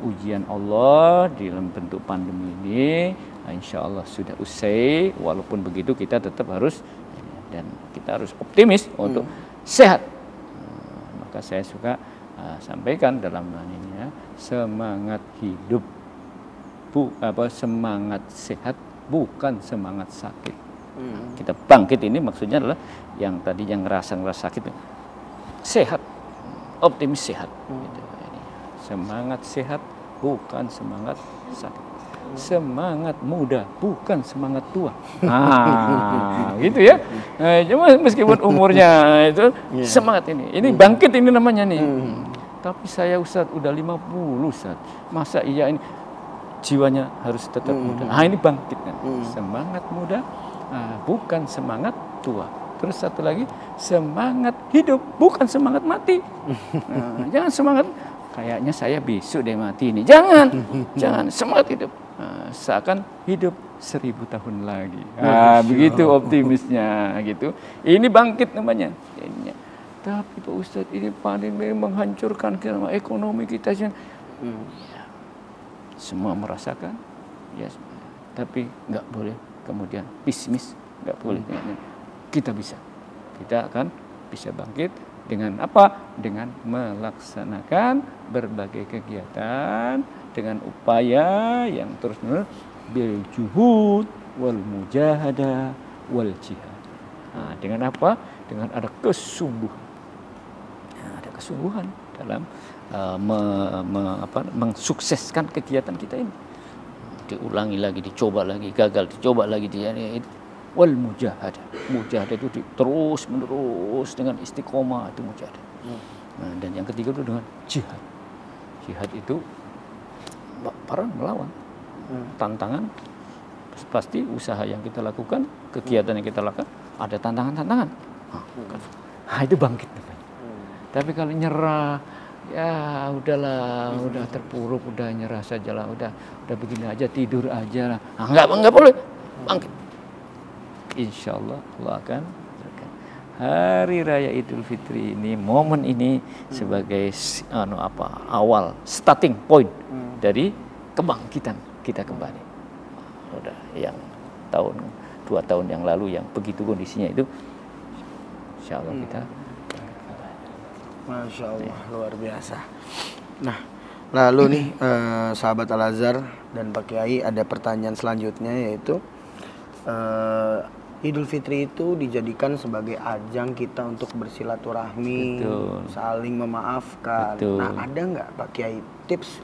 Speaker 2: ujian Allah di dalam bentuk pandemi ini insya Allah sudah usai. Walaupun begitu kita tetap harus, dan kita harus optimis untuk sehat. Maka saya suka sampaikan dalam ini ya, semangat hidup, semangat sehat, bukan semangat sakit. Kita bangkit ini maksudnya adalah yang tadi yang ngerasa sakit, sehat, optimis sehat. Gitu. Semangat sehat, bukan semangat sakit. Semangat muda, bukan semangat tua. Gitu ya. Cuma meskipun umurnya itu semangat ini bangkit ini namanya nih. Tapi saya Ustadz udah 50 Ustadz. Masa iya ini jiwanya harus tetap muda. Ini bangkit kan. Semangat muda, bukan semangat tua. Terus satu lagi, semangat hidup, bukan semangat mati. Jangan semangat kayaknya saya besok deh mati ini. Jangan semangat hidup. Seakan hidup 1000 tahun lagi. Begitu optimisnya gitu. Ini bangkit namanya. Tapi Pak Ustadz ini panen menghancurkan ekonomi kita. Ya, semua merasakan, ya. Tapi nggak boleh kemudian pesimis, nggak boleh. Kita bisa, kita akan bisa bangkit dengan apa? Dengan melaksanakan berbagai kegiatan dengan upaya yang terus-menerus bil juhud wal mujahadah wal jihad. Nah, dengan apa? Dengan ada kesungguhan. Ada kesungguhan dalam mensukseskan kegiatan kita ini. Diulangi lagi, dicoba lagi, gagal, dicoba lagi, wal mujahadah. Mujahadah itu terus menerus dengan istiqomah, itu mujahadah. Nah, dan yang ketiga itu dengan jihad. Jihad itu perang melawan tantangan. Pasti usaha yang kita lakukan, kegiatan yang kita lakukan ada tantangan-tantangan. Nah, itu bangkit. Tapi kalau nyerah, ya udahlah, udah terpuruk, udah nyerah sajalah, udah begini aja, tidur aja lah. Nah, enggak boleh, bangkit. Insya Allah Allah akan Hari Raya Idul Fitri ini, momen ini sebagai awal starting point dari kebangkitan kita kembali. Udah yang 2 tahun yang lalu yang begitu kondisinya itu, insya Allah kita
Speaker 1: Masya Allah, luar biasa. Nah, lalu nih sahabat Al-Azhar dan Pak Kiai, ada pertanyaan selanjutnya, yaitu Idul Fitri itu dijadikan sebagai ajang kita untuk bersilaturahmi, saling memaafkan. Betul. Nah, ada nggak Pak Kiai tips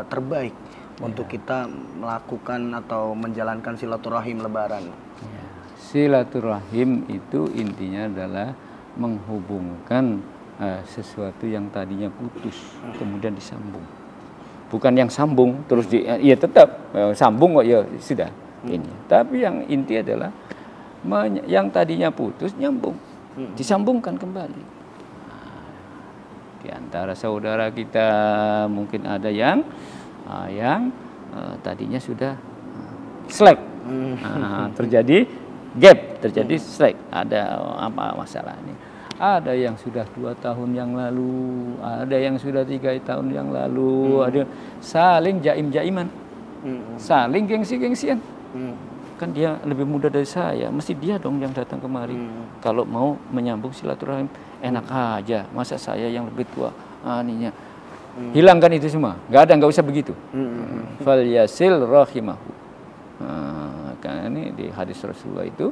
Speaker 1: terbaik untuk kita melakukan atau menjalankan silaturahim Lebaran?
Speaker 2: Silaturahim itu intinya adalah menghubungkan sesuatu yang tadinya putus kemudian disambung. Bukan yang sambung terus ya tetap sambung kok ya sudah ini. Tapi yang inti adalah yang tadinya putus nyambung, disambungkan kembali. Di antara saudara kita mungkin ada yang tadinya sudah slack, terjadi gap, terjadi slack, ada apa masalah ini? Ada yang sudah 2 tahun yang lalu, ada yang sudah 3 tahun yang lalu, ada saling jaim-jaiman, saling gengsi-gengsian. Kan dia lebih muda dari saya, mesti dia dong yang datang kemari. Kalau mau menyambung silaturahim, enak aja, masa saya yang lebih tua, aninya. Hilangkan itu semua, nggak usah begitu. Fal yasil rahimahu. Karena ini di hadis Rasulullah itu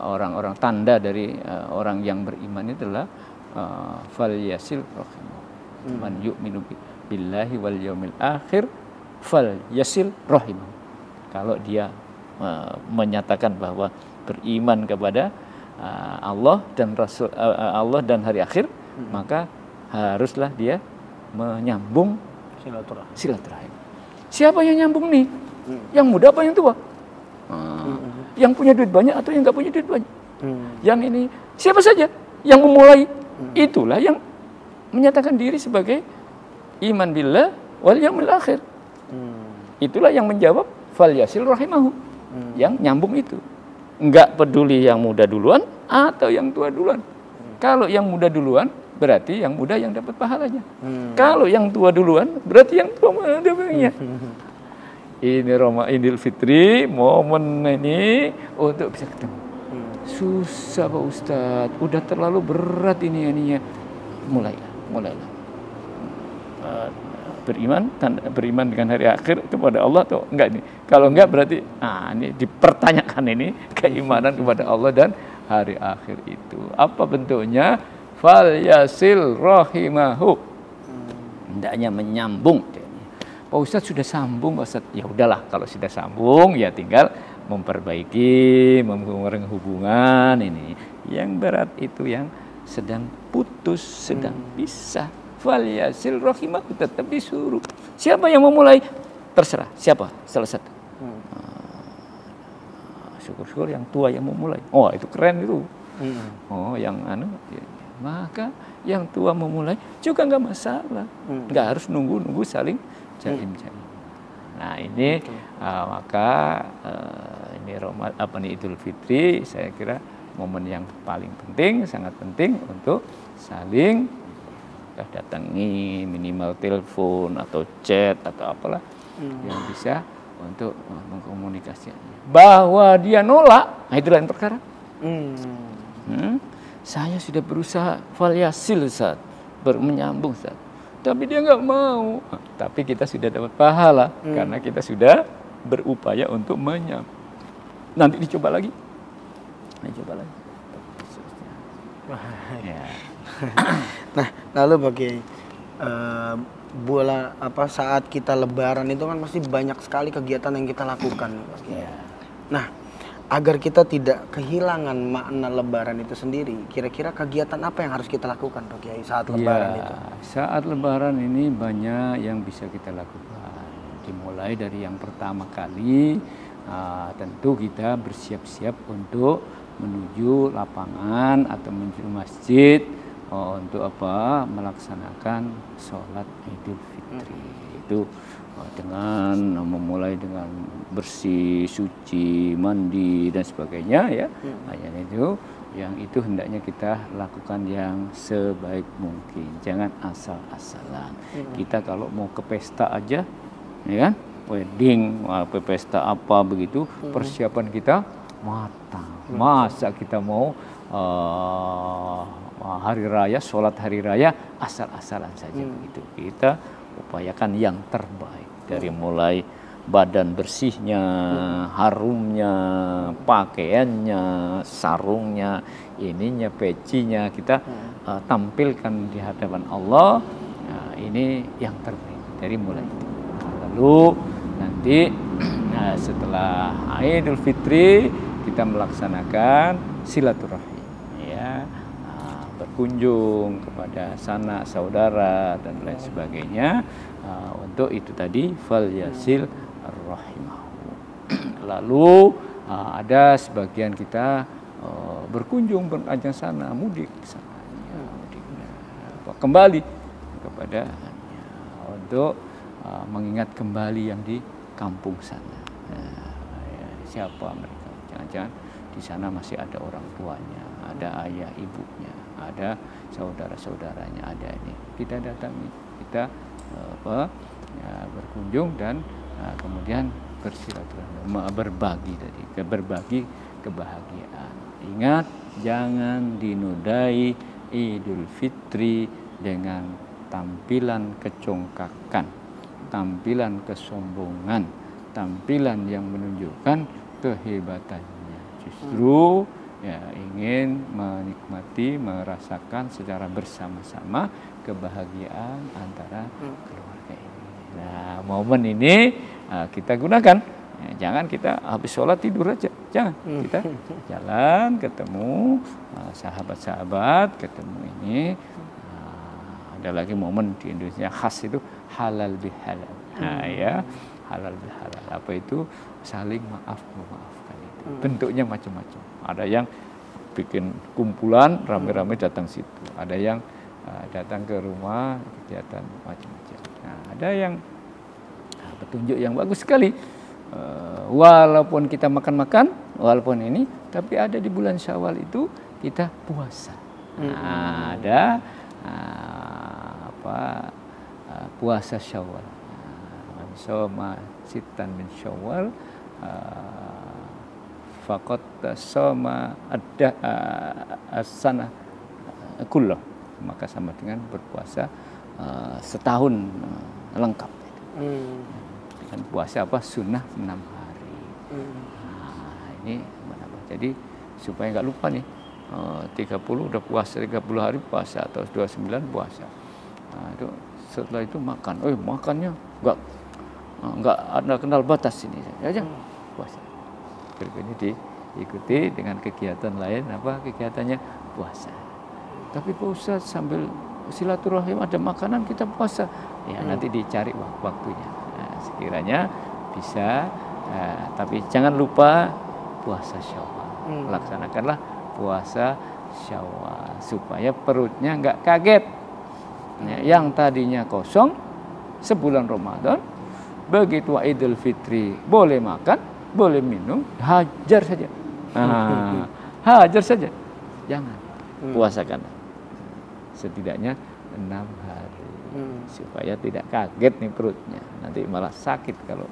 Speaker 2: orang-orang tanda dari orang yang beriman itu adalah fal yasil rahimahu. Man yu'minu billahi wal yaumil akhir fal yasil rahimahu. Kalau dia menyatakan bahwa beriman kepada Allah dan Rasul Allah dan hari akhir, maka haruslah dia menyambung silaturahim. Siapa yang nyambung nih? Yang muda apa yang tua? Yang punya duit banyak atau yang nggak punya duit banyak? Yang ini siapa saja yang memulai, itulah yang menyatakan diri sebagai iman billah wal yaumil akhir. Itulah yang menjawab fal yasil rahimahu, yang nyambung itu. Enggak peduli yang muda duluan atau yang tua duluan. Kalau yang muda duluan, berarti yang muda yang dapat pahalanya. Kalau yang tua duluan, berarti yang tua mendapatnya. Ini Idul Fitri, momen ini untuk bisa ketemu. Susah Pak Ustadz, udah terlalu berat ininya. Mulailah. Beriman dengan hari akhir kepada Allah atau enggak nih? Kalau enggak berarti ini dipertanyakan ini keimanan kepada Allah dan hari akhir itu. Apa bentuknya? Fal yasil rahimahu. Hendaknya menyambung. Pak Ustadz sudah sambung, Pak Ustadz. Ya udahlah, kalau sudah sambung ya tinggal memperbaiki, mengurangi hubungan ini. Yang berat itu yang sedang putus, sedang pisah. Fal yasil rahimahu, tetap disuruh. Siapa yang memulai? Terserah. Siapa? Salah satu. Syukur-syukur yang tua yang memulai. Oh, itu keren itu. Oh, yang maka yang tua memulai juga nggak masalah. Nggak harus nunggu saling jaim-jaim. Nah, ini maka ini Idul Fitri saya kira momen yang paling penting, sangat penting untuk saling datangi, minimal telepon atau chat atau apalah yang bisa untuk mengkomunikasikannya. Bahwa dia nolak, nah itu lain perkara. Saya sudah berusaha faliasil Ustaz, menyambung Ustaz, tapi dia nggak mau. Tapi kita sudah dapat pahala karena kita sudah berupaya untuk menyambung. Nanti dicoba lagi. Ya.
Speaker 1: Nah, lalu bagi saat kita Lebaran itu kan pasti banyak sekali kegiatan yang kita lakukan.
Speaker 2: Ya.
Speaker 1: Nah, agar kita tidak kehilangan makna Lebaran itu sendiri, kira-kira kegiatan apa yang harus kita lakukan, Pak Kiai, saat Lebaran itu?
Speaker 2: Saat Lebaran ini banyak yang bisa kita lakukan. Dimulai dari yang pertama kali, tentu kita bersiap-siap untuk menuju lapangan atau menuju masjid untuk apa? Melaksanakan sholat Idul Fitri. Itu dengan memulai dengan bersih, suci, mandi dan sebagainya ya. Hanya itu yang itu hendaknya kita lakukan yang sebaik mungkin. Jangan asal-asalan. Kita kalau mau ke pesta aja, ya kan? Wedding, pesta apa begitu, persiapan kita matang. Masa kita mau hari raya, sholat hari raya asal-asalan saja begitu. Kita upayakan yang terbaik dari mulai badan bersihnya, harumnya, pakaiannya, sarungnya, ininya, pecinya kita tampilkan di hadapan Allah. Nah, ini yang terbaik dari mulai itu. Lalu nanti setelah Idul Fitri kita melaksanakan silaturahim, ya, berkunjung kepada sanak saudara dan lain sebagainya. Untuk itu tadi falyasil rahimahu. Lalu ada sebagian kita berkunjung berajang sana, mudik sana, ya, mudik, kembali kepada untuk mengingat kembali yang di kampung sana. Siapa mereka? Jangan-jangan di sana masih ada orang tuanya, ada ayah ibunya, ada saudara-saudaranya, ada ini. Kita datangi, kita berkunjung dan kemudian bersilaturahmi, berbagi kebahagiaan. Ingat, jangan dinodai Idul Fitri dengan tampilan kecongkakan, tampilan kesombongan, tampilan yang menunjukkan kehebatannya. Justru ya ingin menikmati, merasakan secara bersama-sama kebahagiaan antara keluarga ini. Nah, momen ini kita gunakan. Ya, jangan kita habis sholat tidur aja. Jangan. Kita jalan, ketemu sahabat-sahabat, ketemu ini. Ada lagi momen di Indonesia khas itu halal bihalal. Nah, ya, halal bihalal. Apa itu? Saling memaafkan itu. Bentuknya macam-macam. Ada yang bikin kumpulan rame-rame datang situ. Ada yang datang ke rumah, kegiatan macam-macam. Nah, ada yang petunjuk yang bagus sekali. Walaupun kita makan-makan, walaupun ini, tapi ada di bulan Syawal itu kita puasa. Nah, ada puasa Syawal. Soma sitan min Syawal faqad soma as-sana kullah, maka sama dengan berpuasa setahun lengkap. Dan puasa apa? Sunnah 6 hari. Nah, ini apa? Jadi supaya nggak lupa nih, 30 udah puasa, 30 hari puasa atau 29 puasa. Nah, itu setelah itu makan. Makannya nggak ada kenal batas ini aja puasa. Ini diikuti dengan kegiatan lain, apa kegiatannya? Puasa. Tapi Pak Ustaz sambil silaturahim ada makanan kita puasa. Ya nanti dicari waktunya. Nah, sekiranya bisa, tapi jangan lupa puasa Syawal. Laksanakanlah puasa Syawal supaya perutnya nggak kaget. Yang tadinya kosong sebulan Ramadan, begitu Idul Fitri boleh makan, boleh minum, hajar saja. Nah, hajar saja. Jangan, puasakan. Setidaknya 6 hari. Supaya tidak kaget nih perutnya. Nanti malah sakit kalau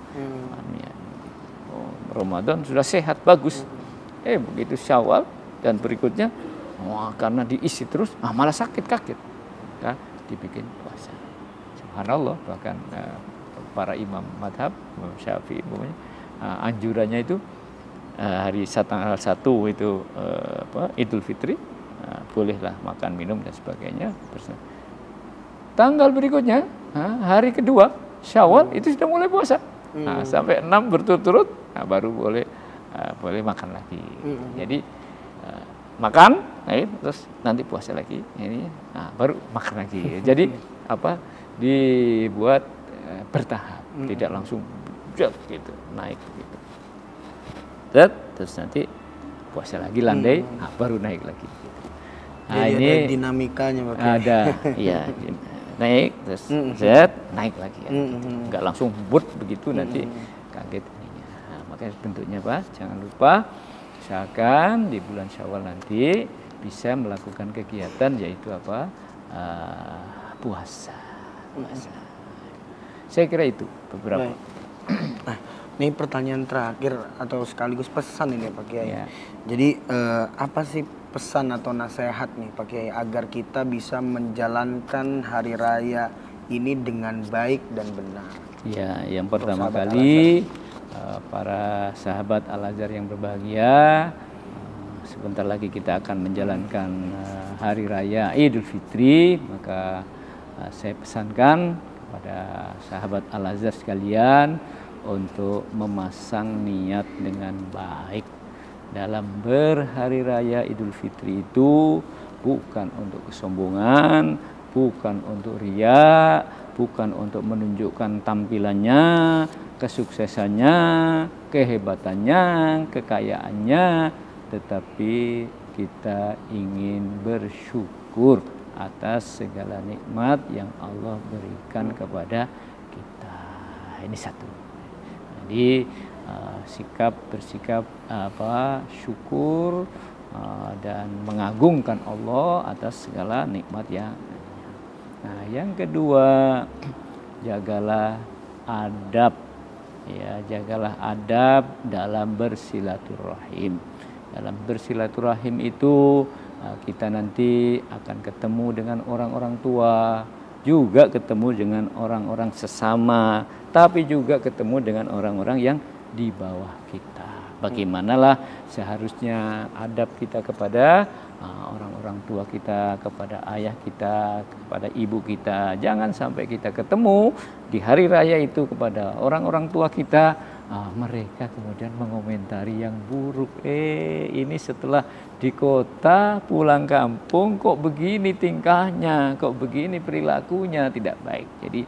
Speaker 2: Ramadan sudah sehat, bagus. Begitu Syawal dan berikutnya, karena diisi terus, malah sakit, kaget. Dibikin puasa. Subhanallah, bahkan para imam madhab, Imam Syafi'i, anjurannya itu hari tanggal 1 itu Idul Fitri, bolehlah makan minum dan sebagainya. Tanggal berikutnya, hari kedua Syawal itu sudah mulai puasa. Sampai 6 berturut-turut, baru boleh makan lagi. Jadi makan, terus nanti puasa lagi, baru makan lagi. Jadi dibuat bertahap, tidak langsung gitu naik gitu. Terus nanti puasa lagi landai, baru naik lagi.
Speaker 1: Jadi
Speaker 2: ini
Speaker 1: ada dinamikanya Pak.
Speaker 2: Ada, iya, naik terus naik lagi ya. Nggak langsung begitu nanti kaget ininya. Makanya bentuknya Pak, jangan lupa usahakan di bulan Syawal nanti bisa melakukan kegiatan yaitu puasa. Saya kira itu beberapa.
Speaker 1: Nah, ini pertanyaan terakhir atau sekaligus pesan ini Pak Kiai.
Speaker 2: Ya.
Speaker 1: Jadi apa sih pesan atau nasihat nih Pak Kiai agar kita bisa menjalankan hari raya ini dengan baik dan benar?
Speaker 2: Ya, yang pertama kali para sahabat Al-Azhar yang berbahagia, sebentar lagi kita akan menjalankan hari raya Idul Fitri, maka saya pesankan kepada sahabat Al-Azhar sekalian untuk memasang niat dengan baik dalam berhari raya Idul Fitri itu, bukan untuk kesombongan, bukan untuk riya, bukan untuk menunjukkan tampilannya, kesuksesannya, kehebatannya, kekayaannya, tetapi kita ingin bersyukur atas segala nikmat yang Allah berikan kepada kita. Ini satu. Jadi bersikap syukur dan mengagungkan Allah atas segala nikmat yang. Nah, yang kedua, jagalah adab. Ya, jagalah adab dalam bersilaturahim. Dalam bersilaturahim itu kita nanti akan ketemu dengan orang-orang tua, juga ketemu dengan orang-orang sesama, tapi juga ketemu dengan orang-orang yang di bawah kita. Bagaimanalah seharusnya adab kita kepada orang-orang tua kita, kepada ayah kita, kepada ibu kita. Jangan sampai kita ketemu di hari raya itu kepada orang-orang tua kita, mereka kemudian mengomentari yang buruk. Ini setelah di kota pulang kampung kok begini tingkahnya, kok begini perilakunya, tidak baik. Jadi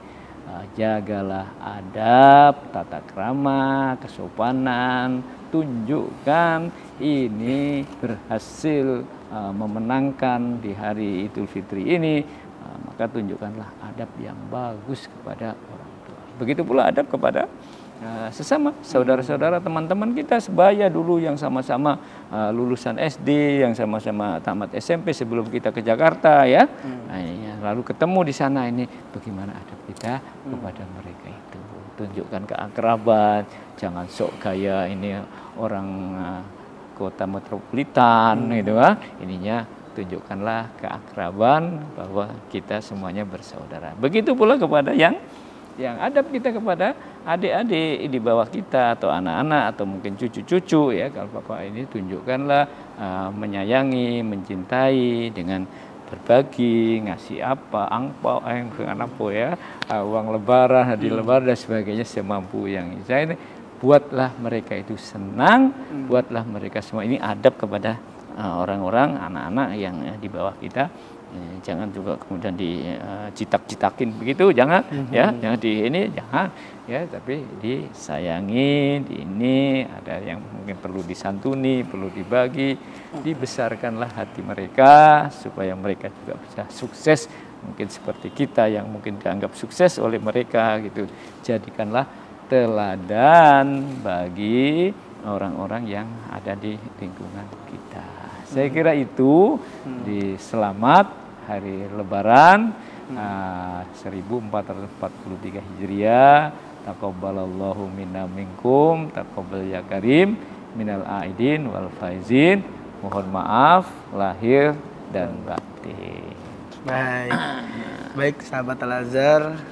Speaker 2: jagalah adab, tata krama, kesopanan, tunjukkan ini berhasil memenangkan di hari Idul Fitri ini, maka tunjukkanlah adab yang bagus kepada orang tua. Begitu pula adab kepada sesama saudara-saudara, teman-teman kita sebaya dulu yang sama-sama lulusan SD, yang sama-sama tamat SMP sebelum kita ke Jakarta ya. Lalu ketemu di sana, ini bagaimana adab kita kepada mereka itu. Tunjukkan keakraban, jangan sok gaya ini orang kota metropolitan gitu kan. Ininya tunjukkanlah keakraban bahwa kita semuanya bersaudara. Begitu pula kepada yang adab kita kepada adik-adik di bawah kita atau anak-anak atau mungkin cucu-cucu ya. Kalau Bapak ini tunjukkanlah menyayangi, mencintai dengan berbagi, ngasih angpau ya, uang lebaran, hadiah lebaran dan sebagainya semampu yang saya ini. Buatlah mereka itu senang, buatlah mereka semua ini adab kepada orang-orang, anak-anak yang di bawah kita. Jangan juga kemudian dicitak-citakin begitu, jangan ya, jangan jangan ya, tapi disayangi, ini ada yang mungkin perlu disantuni, perlu dibagi, dibesarkanlah hati mereka supaya mereka juga bisa sukses, mungkin seperti kita yang mungkin dianggap sukses oleh mereka gitu. Jadikanlah teladan bagi orang-orang yang ada di lingkungan kita. Saya kira itu di selamat hari Lebaran 1443 Hijriah. Taqabbalallahu minna minkum, taqabbal ya karim, minal aidin wal faizin. Mohon maaf lahir dan batin.
Speaker 1: Baik sahabat Al-Azhar,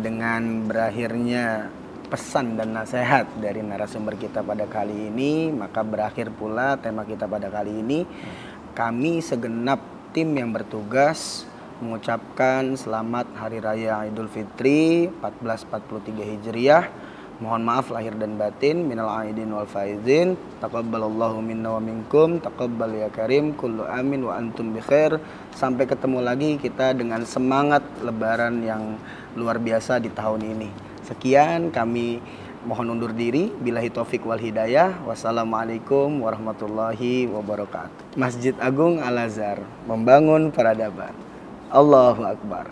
Speaker 1: dengan berakhirnya pesan dan nasihat dari narasumber kita pada kali ini, maka berakhir pula tema kita pada kali ini. Kami segenap tim yang bertugas mengucapkan selamat Hari Raya Idul Fitri 1443 Hijriah. Mohon maaf lahir dan batin, minal aidin wal faizin. Taqabbalallahu minna wa minkum, taqabbal ya karim, kullu amin wa antum bi khair. Sampai ketemu lagi kita dengan semangat Lebaran yang luar biasa di tahun ini. Sekian, kami mohon undur diri. Billahi taufik wal hidayah. Wassalamualaikum warahmatullahi wabarakatuh. Masjid Agung Al-Azhar membangun peradaban. Allahu Akbar.